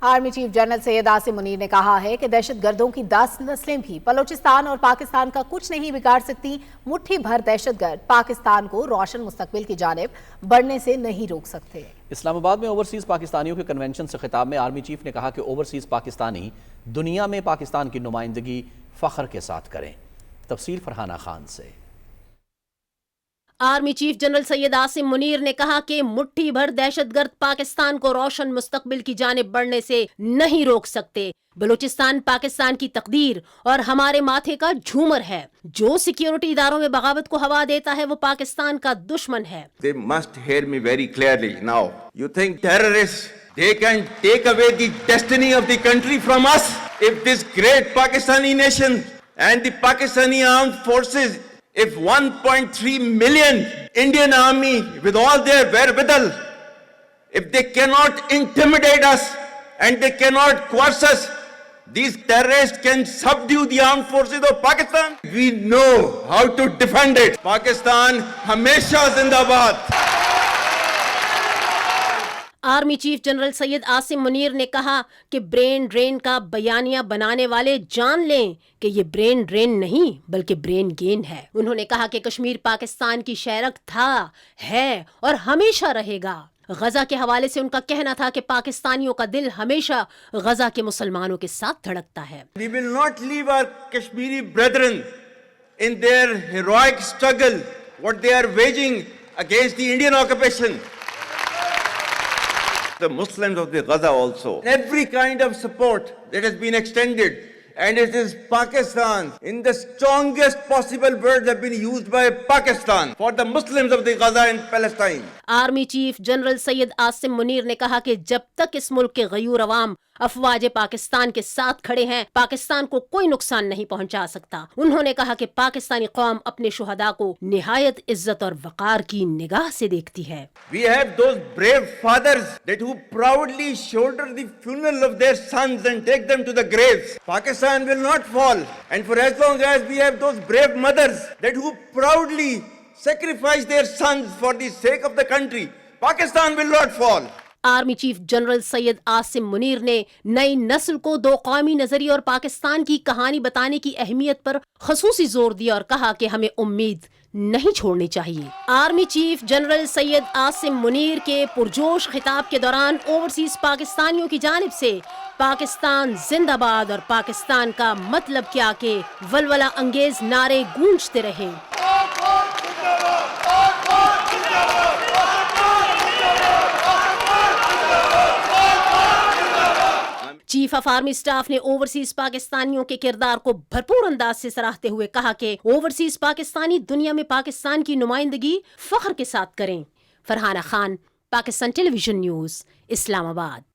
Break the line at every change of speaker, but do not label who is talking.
Army chief general Syed Asim Munir نے کہا ہے کہ دہشت گردوں کی 10 نسلیں بھی بلوچستان اور پاکستان کا کچھ نہیں بگاڑ سکتی۔ مٹھی بھر دہشت گرد پاکستان کو روشن مستقبل کی جانب بڑھنے سے نہیں روک سکتے۔
اسلام آباد میں اوورسیز پاکستانیوں کے کنونشن سے خطاب میں آرمی چیف نے کہا کہ اوورسیز پاکستانی دنیا میں پاکستان کی نمائندگی فخر کے ساتھ کریں۔ تفصیل فرحانہ خان سے۔
Army chief general Syed Asim Munir نے کہا کہ مٹھی بھر دہشت گرد پاکستان کو روشن مستقبل کی جانب بڑھنے سے نہیں روک سکتے۔ بلوچستان پاکستان کی تقدیر اور ہمارے ماتھے کا جھومر ہے۔ جو سیکیورٹی اداروں میں بغاوت کو ہوا دیتا ہے وہ پاکستان کا دشمن ہے۔
They must hear me very clearly now. You think terrorists, they can take away the destiny of the country from us? If this great Pakistani nation and the Pakistani armed forces, if 1.3 million Indian army with all their wherewithal, if they cannot intimidate us and they cannot coerce us, these terrorists can subdue the armed forces of Pakistan. We know how to defend it. Pakistan hamesha zindabad.
Army chief general Syed Asim Munir نے کہا کہ brain drain کا بیانیہ بنانے والے جان لیں کہ یہ برین ڈرین نہیں بلکہ برین گین ہے۔ انہوں نے کہا کہ کشمیر پاکستان کی شہرک تھا، ہے اور ہمیشہ رہے گا۔ غزہ کے حوالے سے ان کا کہنا تھا کہ پاکستانیوں کا دل ہمیشہ غزہ کے مسلمانوں کے ساتھ دھڑکتا ہے۔
We will not leave our Kashmiri brethren in their heroic struggle, what they are waging against the Indian occupation. The Muslims of the Gaza also. Every kind of support that has been extended, and it is Pakistan, in the strongest possible words have been used by Pakistan for the Muslims of the Gaza and Palestine.
Army chief general Syed Asim Munir نے کہا کہ جب تک اس ملک کے غیور عوام افواج پاکستان کے ساتھ کھڑے ہیں پاکستان کو کوئی نقصان نہیں پہنچا سکتا۔ انہوں نے کہا کہ پاکستانی قوم اپنے شہداء کو نہایت عزت اور وقار کی نگاہ سے دیکھتی ہے۔
We have those brave fathers that who proudly shoulder the funeral of their sons and take them to the graves. Pakistan will not fall, and for as long as we have those brave mothers that who proudly sacrifice their sons for the sake of the country, Pakistan will not fall.
Army chief general Syed Asim Munir نے نئی نسل کو دو قومی نظریے اور پاکستان کی کہانی بتانے کی اہمیت پر خصوصی زور دیا اور کہا کہ ہمیں امید نہیں چھوڑنی چاہیے۔ Army chief general Syed Asim Munir کے پرجوش خطاب کے دوران اوورسیز پاکستانیوں کی جانب سے پاکستان زندہ باد اور پاکستان کا مطلب کیا کہ ولولہ انگیز نعرے گونجتے رہے۔ چیف آف آرمی اسٹاف نے اوورسیز پاکستانیوں کے کردار کو بھرپور انداز سے سراہتے ہوئے کہا کہ اوورسیز پاکستانی دنیا میں پاکستان کی نمائندگی فخر کے ساتھ کریں۔ فرحانہ خان، پاکستان ٹیلی ویژن نیوز، اسلام آباد۔